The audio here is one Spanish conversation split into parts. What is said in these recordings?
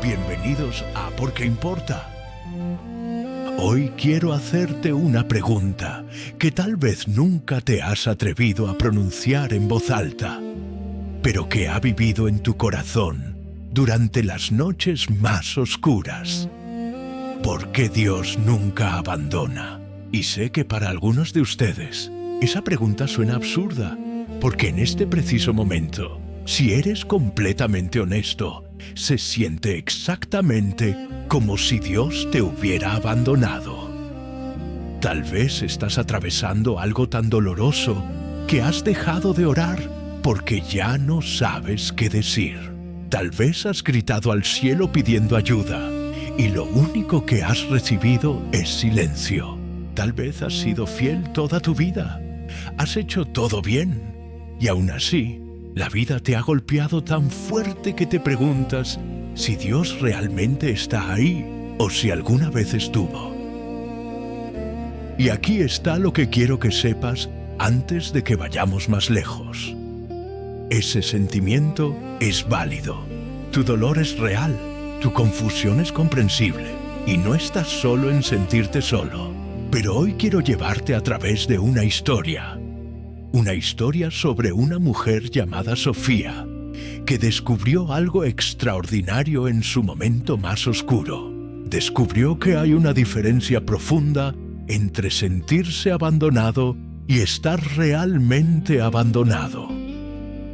Bienvenidos a ¿Por qué importa? Hoy quiero hacerte una pregunta que tal vez nunca te has atrevido a pronunciar en voz alta, pero que ha vivido en tu corazón durante las noches más oscuras. ¿Por qué Dios nunca abandona? Y sé que para algunos de ustedes esa pregunta suena absurda, porque en este preciso momento, si eres completamente honesto, se siente exactamente como si Dios te hubiera abandonado. Tal vez estás atravesando algo tan doloroso que has dejado de orar porque ya no sabes qué decir. Tal vez has gritado al cielo pidiendo ayuda y lo único que has recibido es silencio. Tal vez has sido fiel toda tu vida. Has hecho todo bien y aún así, la vida te ha golpeado tan fuerte que te preguntas si Dios realmente está ahí o si alguna vez estuvo. Y aquí está lo que quiero que sepas antes de que vayamos más lejos. Ese sentimiento es válido. Tu dolor es real, tu confusión es comprensible y no estás solo en sentirte solo. Pero hoy quiero llevarte a través de una historia. Una historia sobre una mujer llamada Sofía, que descubrió algo extraordinario en su momento más oscuro. Descubrió que hay una diferencia profunda entre sentirse abandonado y estar realmente abandonado.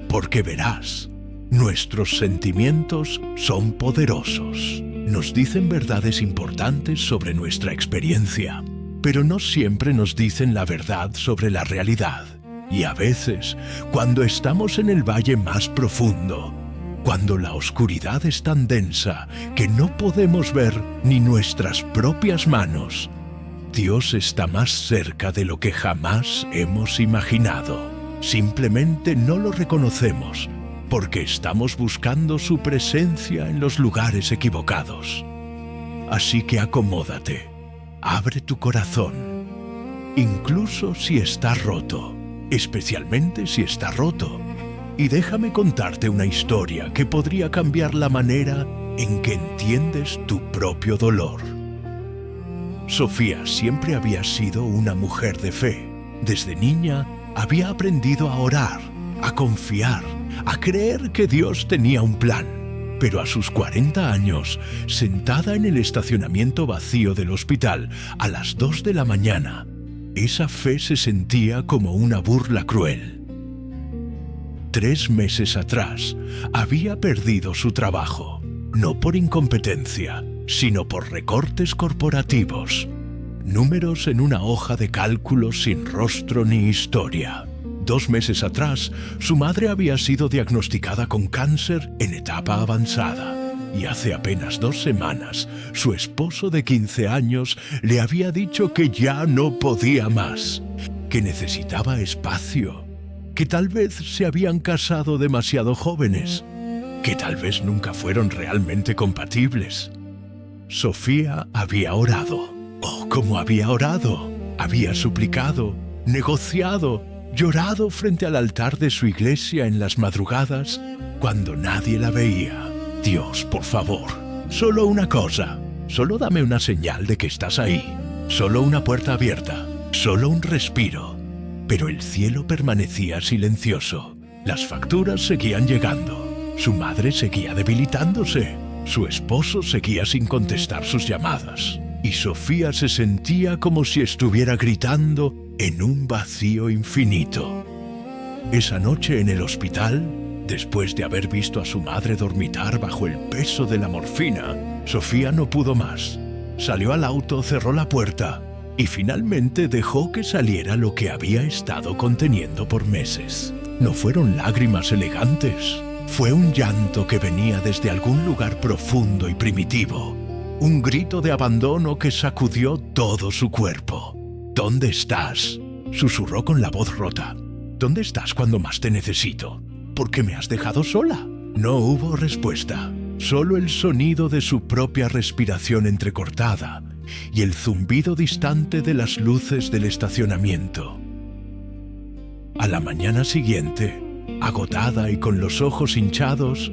Porque verás, nuestros sentimientos son poderosos. Nos dicen verdades importantes sobre nuestra experiencia, pero no siempre nos dicen la verdad sobre la realidad. Y a veces, cuando estamos en el valle más profundo, cuando la oscuridad es tan densa que no podemos ver ni nuestras propias manos, Dios está más cerca de lo que jamás hemos imaginado. Simplemente no lo reconocemos porque estamos buscando su presencia en los lugares equivocados. Así que acomódate, abre tu corazón, incluso si está roto. Especialmente si está roto. Y déjame contarte una historia que podría cambiar la manera en que entiendes tu propio dolor. Sofía siempre había sido una mujer de fe. Desde niña había aprendido a orar, a confiar, a creer que Dios tenía un plan. Pero a sus 40 años, sentada en el estacionamiento vacío del hospital a las 2 de la mañana, esa fe se sentía como una burla cruel. 3 meses atrás, había perdido su trabajo, no por incompetencia, sino por recortes corporativos. Números en una hoja de cálculo sin rostro ni historia. 2 meses atrás, su madre había sido diagnosticada con cáncer en etapa avanzada. Y hace apenas 2 semanas, su esposo de 15 años le había dicho que ya no podía más, que necesitaba espacio, que tal vez se habían casado demasiado jóvenes, que tal vez nunca fueron realmente compatibles. Sofía había orado. ¡Oh, cómo había orado! Había suplicado, negociado, llorado frente al altar de su iglesia en las madrugadas cuando nadie la veía. Dios, por favor, solo una cosa, solo dame una señal de que estás ahí, solo una puerta abierta, solo un respiro. Pero el cielo permanecía silencioso, las facturas seguían llegando, su madre seguía debilitándose, su esposo seguía sin contestar sus llamadas, y Sofía se sentía como si estuviera gritando en un vacío infinito. Esa noche en el hospital, después de haber visto a su madre dormitar bajo el peso de la morfina, Sofía no pudo más. Salió al auto, cerró la puerta y finalmente dejó que saliera lo que había estado conteniendo por meses. No fueron lágrimas elegantes, fue un llanto que venía desde algún lugar profundo y primitivo. Un grito de abandono que sacudió todo su cuerpo. ¿Dónde estás?, susurró con la voz rota. ¿Dónde estás cuando más te necesito? ¿Por qué me has dejado sola? No hubo respuesta, solo el sonido de su propia respiración entrecortada y el zumbido distante de las luces del estacionamiento. A la mañana siguiente, Agotada y con los ojos hinchados,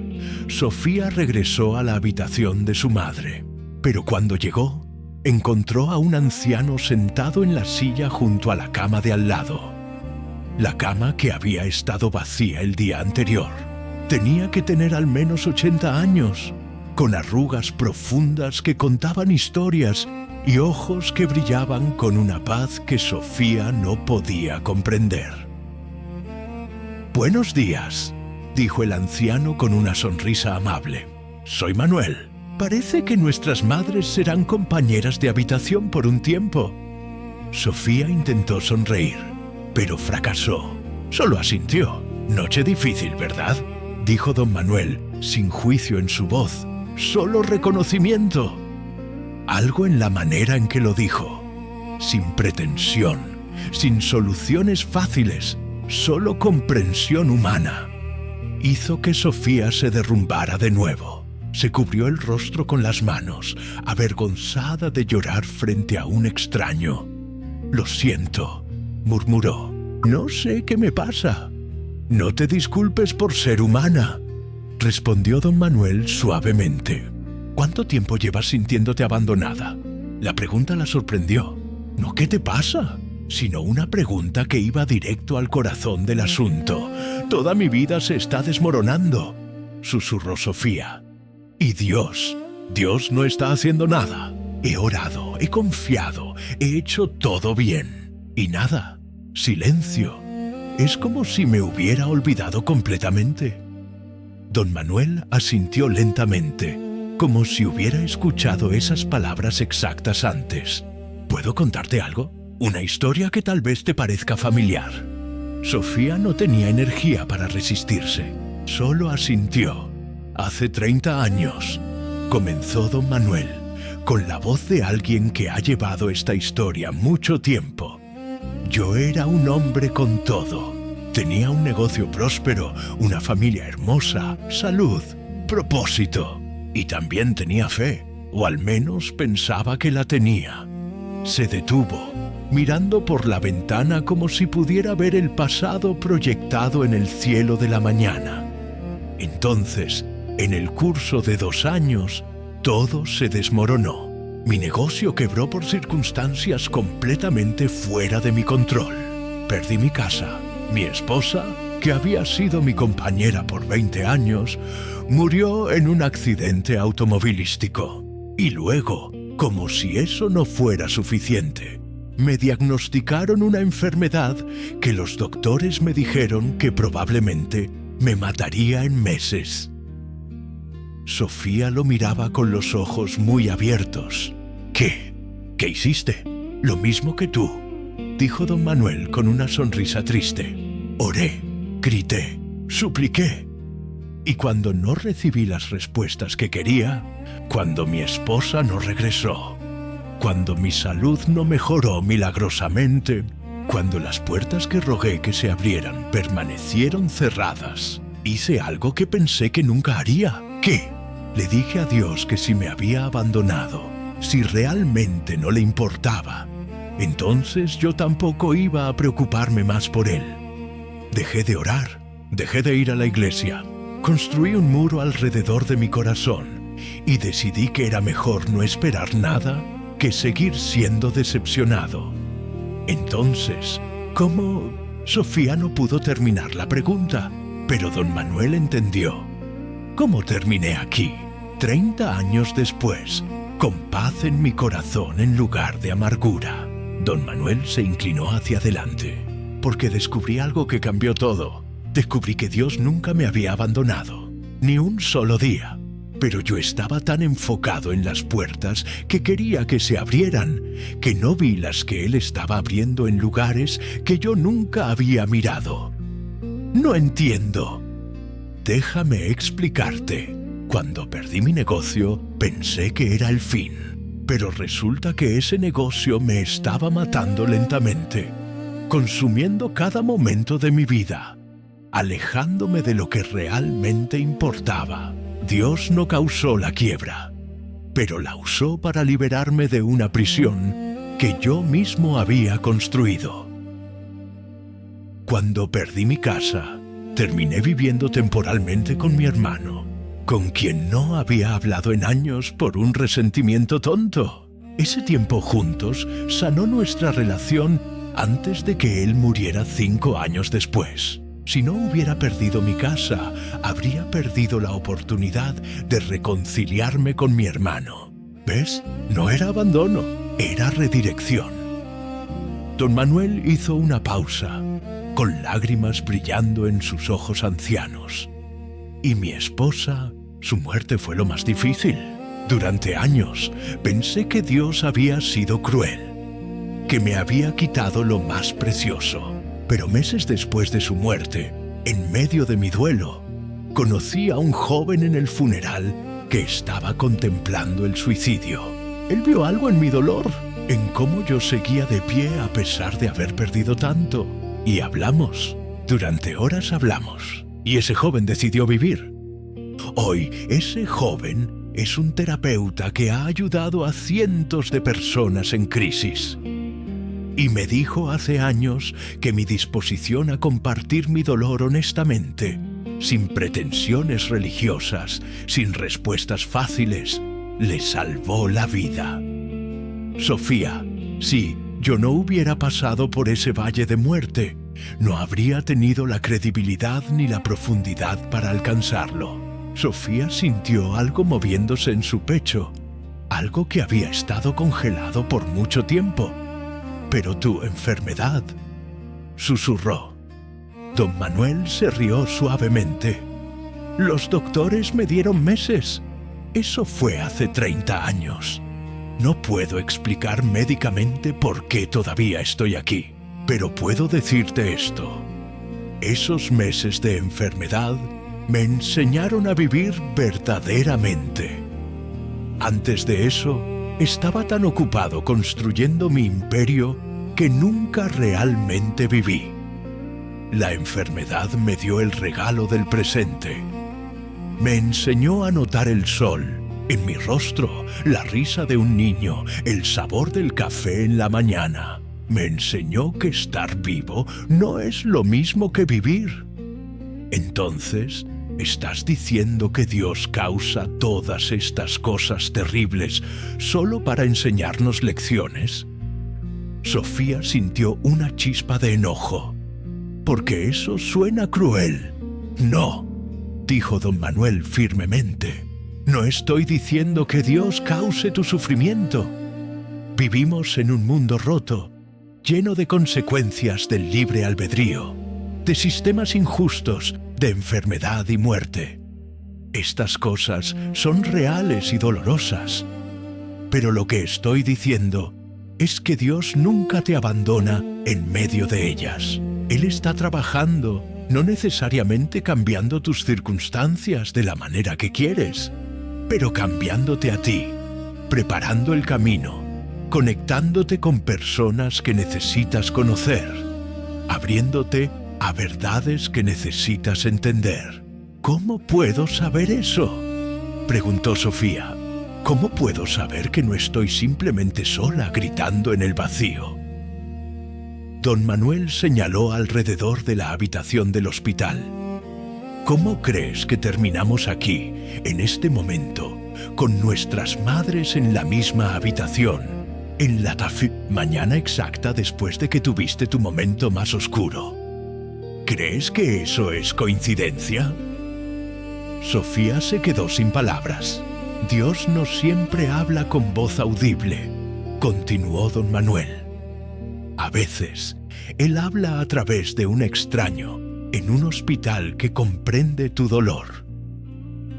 Sofía regresó a la habitación de su madre. Pero cuando llegó, encontró a un anciano sentado en la silla junto a la cama de al lado. La cama que había estado vacía el día anterior. Tenía que tener al menos 80 años, con arrugas profundas que contaban historias y ojos que brillaban con una paz que Sofía no podía comprender. «Buenos días», dijo el anciano con una sonrisa amable. «Soy Manuel. Parece que nuestras madres serán compañeras de habitación por un tiempo». Sofía intentó sonreír, pero fracasó. Solo asintió. «Noche difícil, ¿verdad?», dijo don Manuel, sin juicio en su voz, solo reconocimiento. Algo en la manera en que lo dijo, sin pretensión, sin soluciones fáciles, solo comprensión humana, hizo que Sofía se derrumbara de nuevo. Se cubrió el rostro con las manos, avergonzada de llorar frente a un extraño. «Lo siento», murmuró. «No sé qué me pasa». «No te disculpes por ser humana», respondió don Manuel suavemente. «¿Cuánto tiempo llevas sintiéndote abandonada?». La pregunta la sorprendió. «¿No qué te pasa?», sino una pregunta que iba directo al corazón del asunto. «Toda mi vida se está desmoronando», susurró Sofía. «Y Dios no está haciendo nada. He orado, he confiado, he hecho todo bien. Y nada, silencio. Es como si me hubiera olvidado completamente». Don Manuel asintió lentamente, como si hubiera escuchado esas palabras exactas antes. «¿Puedo contarte algo? Una historia que tal vez te parezca familiar». Sofía no tenía energía para resistirse, solo asintió. «Hace 30 años», comenzó don Manuel, con la voz de alguien que ha llevado esta historia mucho tiempo. «Yo era un hombre con todo. Tenía un negocio próspero, una familia hermosa, salud, propósito. Y también tenía fe, o al menos pensaba que la tenía». Se detuvo, mirando por la ventana como si pudiera ver el pasado proyectado en el cielo de la mañana. Entonces, en el curso de 2 años, todo se desmoronó. Mi negocio quebró por circunstancias completamente fuera de mi control. Perdí mi casa. Mi esposa, que había sido mi compañera por 20 años, murió en un accidente automovilístico. Y luego, como si eso no fuera suficiente, me diagnosticaron una enfermedad que los doctores me dijeron que probablemente me mataría en meses. Sofía lo miraba con los ojos muy abiertos. «¿Qué? ¿Qué hiciste?». «Lo mismo que tú», dijo don Manuel con una sonrisa triste. «Oré, grité, supliqué. Y cuando no recibí las respuestas que quería, cuando mi esposa no regresó, cuando mi salud no mejoró milagrosamente, cuando las puertas que rogué que se abrieran permanecieron cerradas, hice algo que pensé que nunca haría». «¿Qué?». Le dije a Dios que si me había abandonado, si realmente no le importaba, entonces yo tampoco iba a preocuparme más por él. Dejé de orar, dejé de ir a la iglesia, construí un muro alrededor de mi corazón y decidí que era mejor no esperar nada que seguir siendo decepcionado. Entonces, ¿cómo? Sofía no pudo terminar la pregunta, pero don Manuel entendió. ¿Cómo terminé aquí, 30 años después, con paz en mi corazón en lugar de amargura? Don Manuel se inclinó hacia adelante, porque descubrí algo que cambió todo. Descubrí que Dios nunca me había abandonado, ni un solo día. Pero yo estaba tan enfocado en las puertas que quería que se abrieran, que no vi las que Él estaba abriendo en lugares que yo nunca había mirado. No entiendo. Déjame explicarte. Cuando perdí mi negocio, pensé que era el fin, pero resulta que ese negocio me estaba matando lentamente, consumiendo cada momento de mi vida, alejándome de lo que realmente importaba. Dios no causó la quiebra, pero la usó para liberarme de una prisión que yo mismo había construido. Cuando perdí mi casa, terminé viviendo temporalmente con mi hermano, con quien no había hablado en años por un resentimiento tonto. Ese tiempo juntos sanó nuestra relación antes de que él muriera 5 años después. Si no hubiera perdido mi casa, habría perdido la oportunidad de reconciliarme con mi hermano. ¿Ves? No era abandono, era redirección. Don Manuel hizo una pausa, con lágrimas brillando en sus ojos ancianos. Y mi esposa, su muerte fue lo más difícil. Durante años pensé que Dios había sido cruel, que me había quitado lo más precioso. Pero meses después de su muerte, en medio de mi duelo, conocí a un joven en el funeral que estaba contemplando el suicidio. Él vio algo en mi dolor, en cómo yo seguía de pie a pesar de haber perdido tanto. Y hablamos. Durante horas hablamos. Y ese joven decidió vivir. Hoy, ese joven es un terapeuta que ha ayudado a cientos de personas en crisis. Y me dijo hace años que mi disposición a compartir mi dolor honestamente, sin pretensiones religiosas, sin respuestas fáciles, le salvó la vida. Sofía, si yo no hubiera pasado por ese valle de muerte, no habría tenido la credibilidad ni la profundidad para alcanzarlo. Sofía sintió algo moviéndose en su pecho, algo que había estado congelado por mucho tiempo. «Pero tu enfermedad», susurró. Don Manuel se rió suavemente. «Los doctores me dieron meses. Eso fue hace 30 años. No puedo explicar médicamente por qué todavía estoy aquí, pero puedo decirte esto. Esos meses de enfermedad me enseñaron a vivir verdaderamente. Antes de eso, estaba tan ocupado construyendo mi imperio que nunca realmente viví. La enfermedad me dio el regalo del presente. Me enseñó a notar el sol en mi rostro, la risa de un niño, el sabor del café en la mañana. Me enseñó que estar vivo no es lo mismo que vivir. Entonces, ¿estás diciendo que Dios causa todas estas cosas terribles solo para enseñarnos lecciones? Sofía sintió una chispa de enojo. Porque eso suena cruel. No, dijo don Manuel firmemente. No estoy diciendo que Dios cause tu sufrimiento. Vivimos en un mundo roto, lleno de consecuencias del libre albedrío, de sistemas injustos, de enfermedad y muerte. Estas cosas son reales y dolorosas. Pero lo que estoy diciendo es que Dios nunca te abandona en medio de ellas. Él está trabajando, no necesariamente cambiando tus circunstancias de la manera que quieres, pero cambiándote a ti, preparando el camino, conectándote con personas que necesitas conocer, abriéndote a verdades que necesitas entender. ¿Cómo puedo saber eso?, preguntó Sofía. ¿Cómo puedo saber que no estoy simplemente sola gritando en el vacío? Don Manuel señaló alrededor de la habitación del hospital. ¿Cómo crees que terminamos aquí, en este momento, con nuestras madres en la misma habitación, en la mañana exacta después de que tuviste tu momento más oscuro? ¿Crees que eso es coincidencia? Sofía se quedó sin palabras. Dios no siempre habla con voz audible, continuó don Manuel. A veces, Él habla a través de un extraño en un hospital que comprende tu dolor.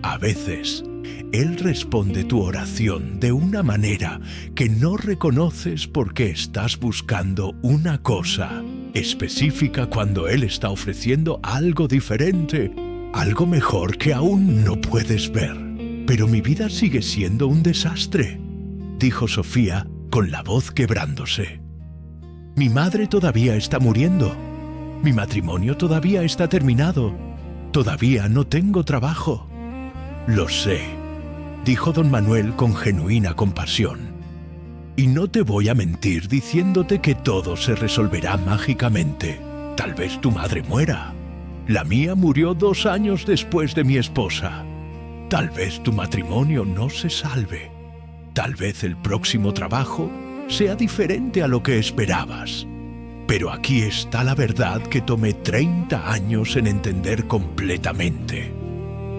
A veces, Él responde tu oración de una manera que no reconoces porque estás buscando una cosa específica cuando Él está ofreciendo algo diferente, algo mejor que aún no puedes ver. Pero mi vida sigue siendo un desastre, dijo Sofía con la voz quebrándose. Mi madre todavía está muriendo. Mi matrimonio todavía está terminado. Todavía no tengo trabajo. Lo sé, dijo don Manuel con genuina compasión. Y no te voy a mentir diciéndote que todo se resolverá mágicamente. Tal vez tu madre muera. La mía murió 2 años después de mi esposa. Tal vez tu matrimonio no se salve. Tal vez el próximo trabajo sea diferente a lo que esperabas. Pero aquí está la verdad que tomé 30 años en entender completamente.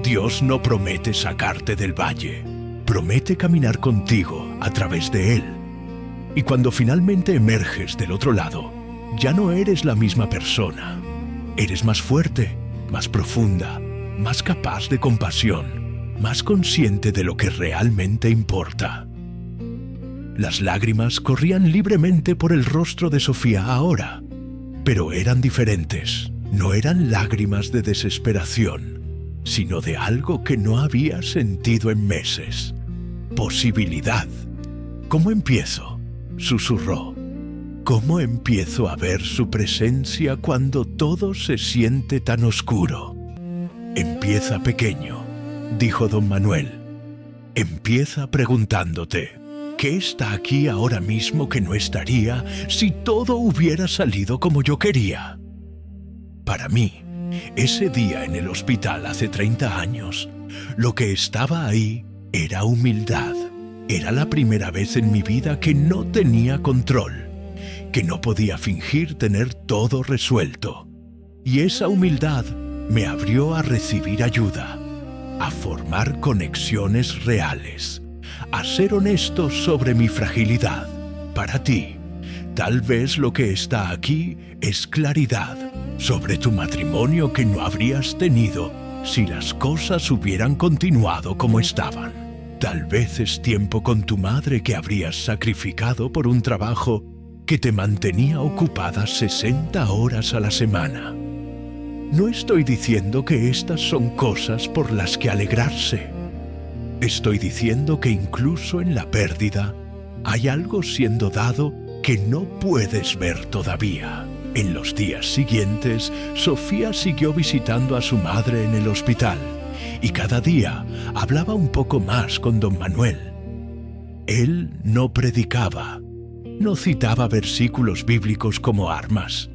Dios no promete sacarte del valle, promete caminar contigo a través de él. Y cuando finalmente emerges del otro lado, ya no eres la misma persona. Eres más fuerte, más profunda, más capaz de compasión, más consciente de lo que realmente importa. Las lágrimas corrían libremente por el rostro de Sofía ahora, pero eran diferentes. No eran lágrimas de desesperación, sino de algo que no había sentido en meses. Posibilidad. ¿Cómo empiezo?, susurró. ¿Cómo empiezo a ver su presencia cuando todo se siente tan oscuro? Empieza pequeño, dijo don Manuel. Empieza preguntándote, ¿qué está aquí ahora mismo que no estaría si todo hubiera salido como yo quería? Para mí, ese día en el hospital hace 30 años, lo que estaba ahí era humildad. Era la primera vez en mi vida que no tenía control, que no podía fingir tener todo resuelto. Y esa humildad me abrió a recibir ayuda, a formar conexiones reales, a ser honesto sobre mi fragilidad. Para ti, tal vez lo que está aquí es claridad sobre tu matrimonio que no habrías tenido si las cosas hubieran continuado como estaban. Tal vez es tiempo con tu madre que habrías sacrificado por un trabajo que te mantenía ocupada 60 horas a la semana. No estoy diciendo que estas son cosas por las que alegrarse. Estoy diciendo que incluso en la pérdida hay algo siendo dado que no puedes ver todavía. En los días siguientes, Sofía siguió visitando a su madre en el hospital y cada día hablaba un poco más con don Manuel. Él no predicaba, no citaba versículos bíblicos como armas.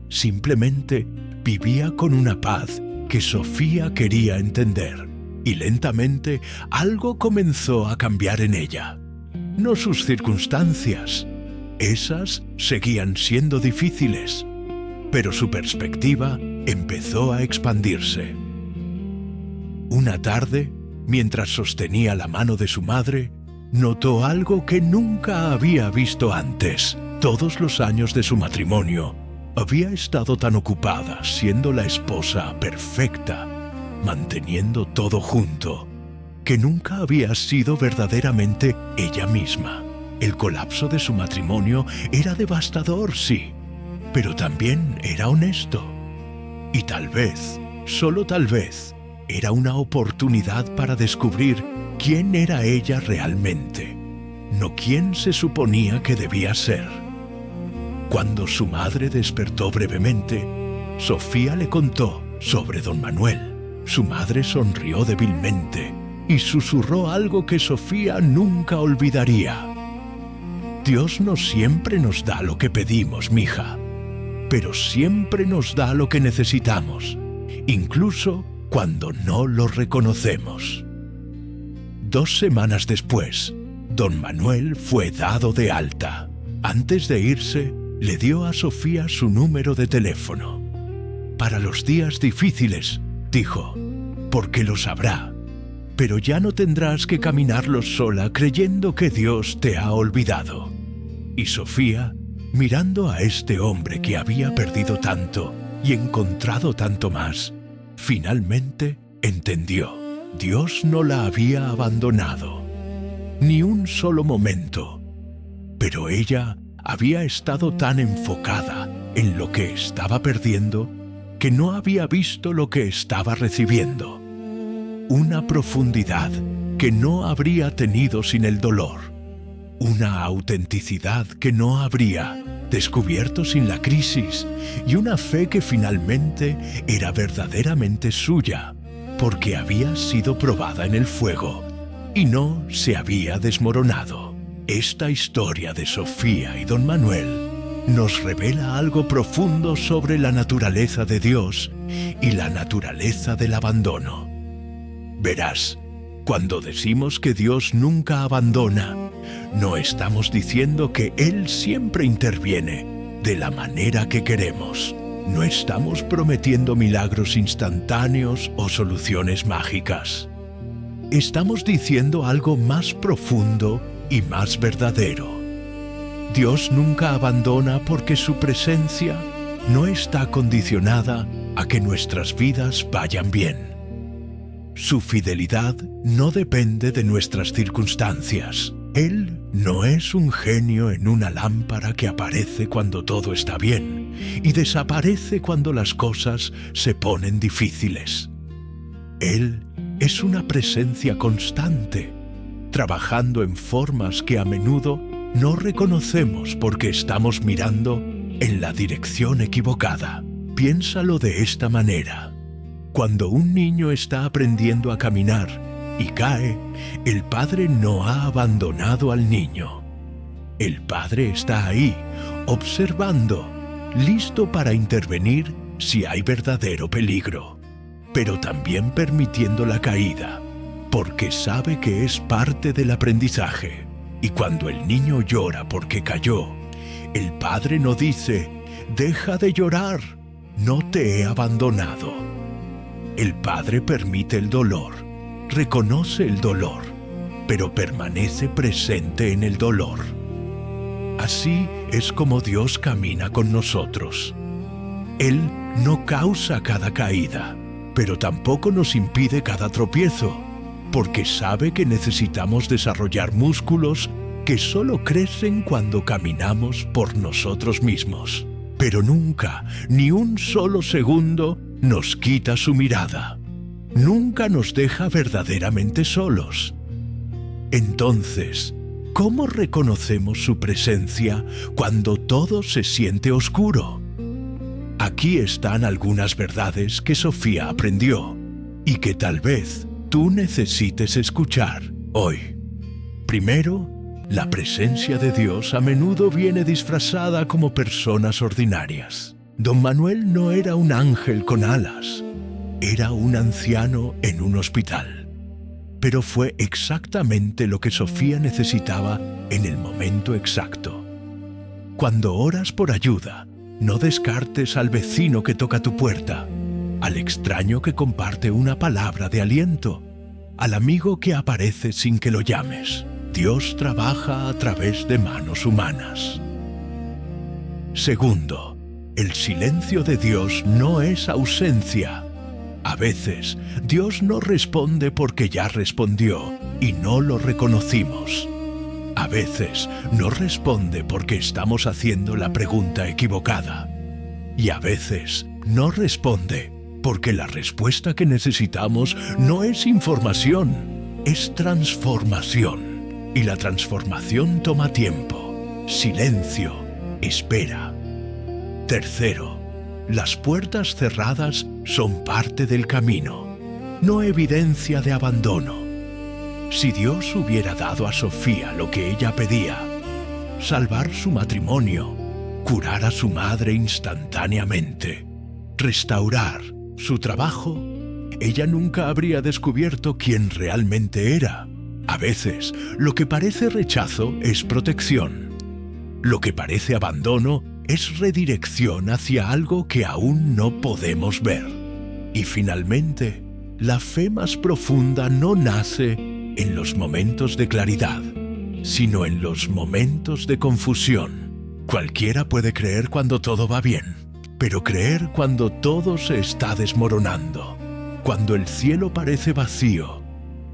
Simplemente vivía con una paz que Sofía quería entender. Y lentamente algo comenzó a cambiar en ella. No sus circunstancias. Esas seguían siendo difíciles. Pero su perspectiva empezó a expandirse. Una tarde, mientras sostenía la mano de su madre, notó algo que nunca había visto antes. Todos los años de su matrimonio, había estado tan ocupada siendo la esposa perfecta, manteniendo todo junto, que nunca había sido verdaderamente ella misma. El colapso de su matrimonio era devastador, sí, pero también era honesto. Y tal vez, solo tal vez, era una oportunidad para descubrir quién era ella realmente, no quién se suponía que debía ser. Cuando su madre despertó brevemente, Sofía le contó sobre don Manuel. Su madre sonrió débilmente y susurró algo que Sofía nunca olvidaría. Dios no siempre nos da lo que pedimos, mija, pero siempre nos da lo que necesitamos, incluso cuando no lo reconocemos. 2 semanas después, don Manuel fue dado de alta. Antes de irse, le dio a Sofía su número de teléfono. Para los días difíciles, dijo, porque lo sabrá, pero ya no tendrás que caminarlos sola creyendo que Dios te ha olvidado. Y Sofía, mirando a este hombre que había perdido tanto y encontrado tanto más, finalmente entendió. Dios no la había abandonado, ni un solo momento, pero ella había estado tan enfocada en lo que estaba perdiendo que no había visto lo que estaba recibiendo. Una profundidad que no habría tenido sin el dolor. Una autenticidad que no habría descubierto sin la crisis. Y una fe que finalmente era verdaderamente suya, porque había sido probada en el fuego y no se había desmoronado. Esta historia de Sofía y don Manuel nos revela algo profundo sobre la naturaleza de Dios y la naturaleza del abandono. Verás, cuando decimos que Dios nunca abandona, no estamos diciendo que Él siempre interviene de la manera que queremos. No estamos prometiendo milagros instantáneos o soluciones mágicas. Estamos diciendo algo más profundo y más verdadero. Dios nunca abandona porque su presencia no está condicionada a que nuestras vidas vayan bien. Su fidelidad no depende de nuestras circunstancias. Él no es un genio en una lámpara que aparece cuando todo está bien y desaparece cuando las cosas se ponen difíciles. Él es una presencia constante, trabajando en formas que a menudo no reconocemos porque estamos mirando en la dirección equivocada. Piénsalo de esta manera. Cuando un niño está aprendiendo a caminar y cae, el padre no ha abandonado al niño. El padre está ahí, observando, listo para intervenir si hay verdadero peligro, pero también permitiendo la caída, porque sabe que es parte del aprendizaje. Y cuando el niño llora porque cayó, el padre no dice, «Deja de llorar, no te he abandonado». El padre permite el dolor, reconoce el dolor, pero permanece presente en el dolor. Así es como Dios camina con nosotros. Él no causa cada caída, pero tampoco nos impide cada tropiezo, porque sabe que necesitamos desarrollar músculos que solo crecen cuando caminamos por nosotros mismos. Pero nunca, ni un solo segundo, nos quita su mirada. Nunca nos deja verdaderamente solos. Entonces, ¿cómo reconocemos su presencia cuando todo se siente oscuro? Aquí están algunas verdades que Sofía aprendió y que tal vez tú necesites escuchar hoy. Primero, la presencia de Dios a menudo viene disfrazada como personas ordinarias. Don Manuel no era un ángel con alas, era un anciano en un hospital. Pero fue exactamente lo que Sofía necesitaba en el momento exacto. Cuando oras por ayuda, no descartes al vecino que toca tu puerta, al extraño que comparte una palabra de aliento, al amigo que aparece sin que lo llames. Dios trabaja a través de manos humanas. Segundo, el silencio de Dios no es ausencia. A veces, Dios no responde porque ya respondió y no lo reconocimos. A veces, no responde porque estamos haciendo la pregunta equivocada. Y a veces, no responde porque la respuesta que necesitamos no es información, es transformación. Y la transformación toma tiempo, silencio, espera. Tercero, las puertas cerradas son parte del camino, no evidencia de abandono. Si Dios hubiera dado a Sofía lo que ella pedía, salvar su matrimonio, curar a su madre instantáneamente, restaurar su trabajo, ella nunca habría descubierto quién realmente era. A veces, lo que parece rechazo es protección. Lo que parece abandono es redirección hacia algo que aún no podemos ver. Y finalmente, la fe más profunda no nace en los momentos de claridad, sino en los momentos de confusión. Cualquiera puede creer cuando todo va bien, pero creer cuando todo se está desmoronando, cuando el cielo parece vacío,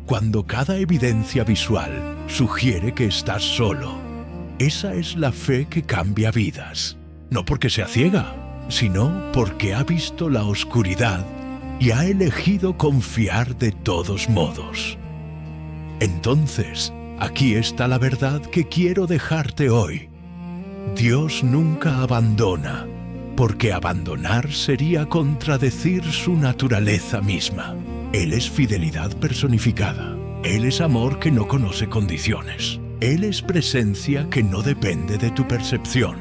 cuando cada evidencia visual sugiere que estás solo. Esa es la fe que cambia vidas, no porque sea ciega, sino porque ha visto la oscuridad y ha elegido confiar de todos modos. Entonces, aquí está la verdad que quiero dejarte hoy. Dios nunca abandona, porque abandonar sería contradecir su naturaleza misma. Él es fidelidad personificada. Él es amor que no conoce condiciones. Él es presencia que no depende de tu percepción.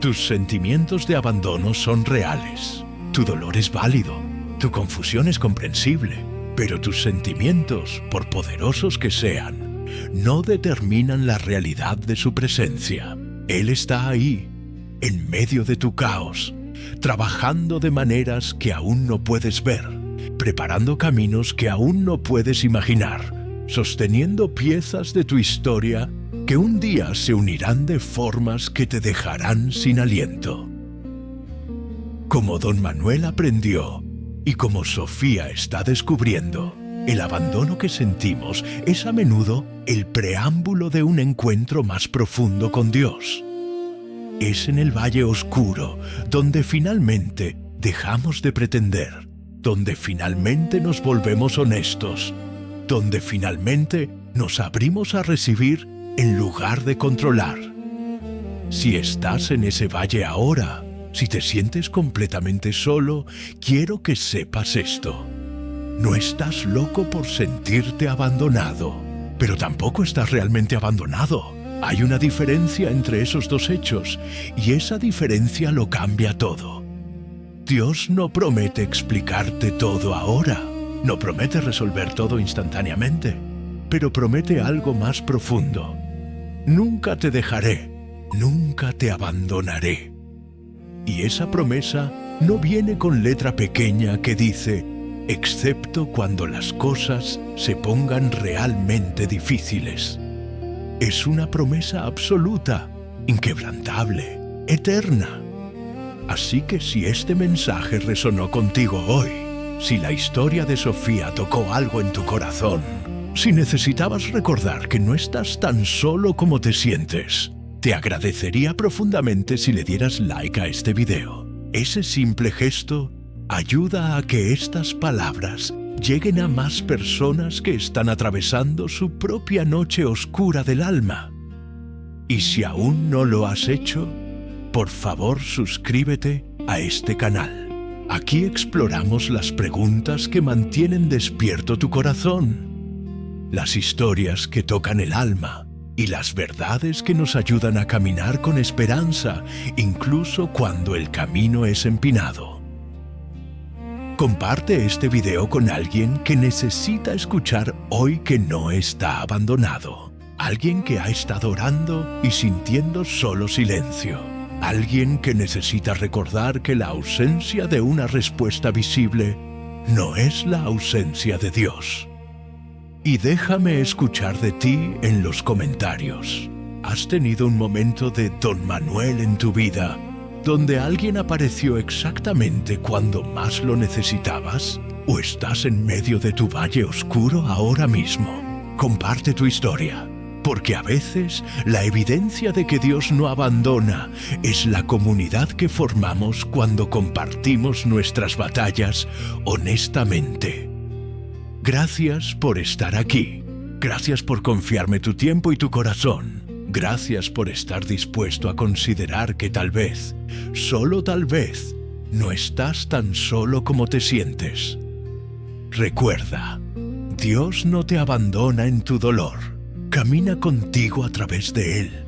Tus sentimientos de abandono son reales. Tu dolor es válido. Tu confusión es comprensible. Pero tus sentimientos, por poderosos que sean, no determinan la realidad de su presencia. Él está ahí, en medio de tu caos, trabajando de maneras que aún no puedes ver, preparando caminos que aún no puedes imaginar, sosteniendo piezas de tu historia que un día se unirán de formas que te dejarán sin aliento. Como Don Manuel aprendió y como Sofía está descubriendo, el abandono que sentimos es a menudo el preámbulo de un encuentro más profundo con Dios. Es en el valle oscuro donde finalmente dejamos de pretender, donde finalmente nos volvemos honestos, donde finalmente nos abrimos a recibir en lugar de controlar. Si estás en ese valle ahora, si te sientes completamente solo, quiero que sepas esto. No estás loco por sentirte abandonado, pero tampoco estás realmente abandonado. Hay una diferencia entre esos dos hechos, y esa diferencia lo cambia todo. Dios no promete explicarte todo ahora, no promete resolver todo instantáneamente, pero promete algo más profundo. Nunca te dejaré, nunca te abandonaré. Y esa promesa no viene con letra pequeña que dice, excepto cuando las cosas se pongan realmente difíciles. Es una promesa absoluta, inquebrantable, eterna. Así que si este mensaje resonó contigo hoy, si la historia de Sofía tocó algo en tu corazón, si necesitabas recordar que no estás tan solo como te sientes, te agradecería profundamente si le dieras like a este video. Ese simple gesto ayuda a que estas palabras lleguen a más personas que están atravesando su propia noche oscura del alma. Y si aún no lo has hecho, por favor suscríbete a este canal. Aquí exploramos las preguntas que mantienen despierto tu corazón, las historias que tocan el alma y las verdades que nos ayudan a caminar con esperanza, incluso cuando el camino es empinado. Comparte este video con alguien que necesita escuchar hoy que no está abandonado. Alguien que ha estado orando y sintiendo solo silencio. Alguien que necesita recordar que la ausencia de una respuesta visible no es la ausencia de Dios. Y déjame escuchar de ti en los comentarios. ¿Has tenido un momento de Don Manuel en tu vida, donde alguien apareció exactamente cuando más lo necesitabas? ¿O estás en medio de tu valle oscuro ahora mismo? Comparte tu historia, porque a veces la evidencia de que Dios no abandona es la comunidad que formamos cuando compartimos nuestras batallas honestamente. Gracias por estar aquí. Gracias por confiarme tu tiempo y tu corazón. Gracias por estar dispuesto a considerar que tal vez, solo tal vez, no estás tan solo como te sientes. Recuerda, Dios no te abandona en tu dolor. Camina contigo a través de él.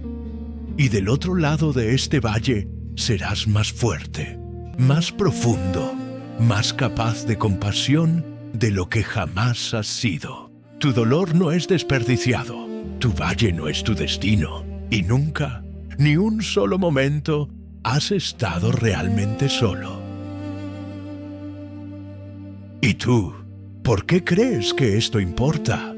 Y del otro lado de este valle serás más fuerte, más profundo, más capaz de compasión de lo que jamás has sido. Tu dolor no es desperdiciado. Tu valle no es tu destino, y nunca, ni un solo momento, has estado realmente solo. ¿Y tú? ¿Por qué crees que esto importa?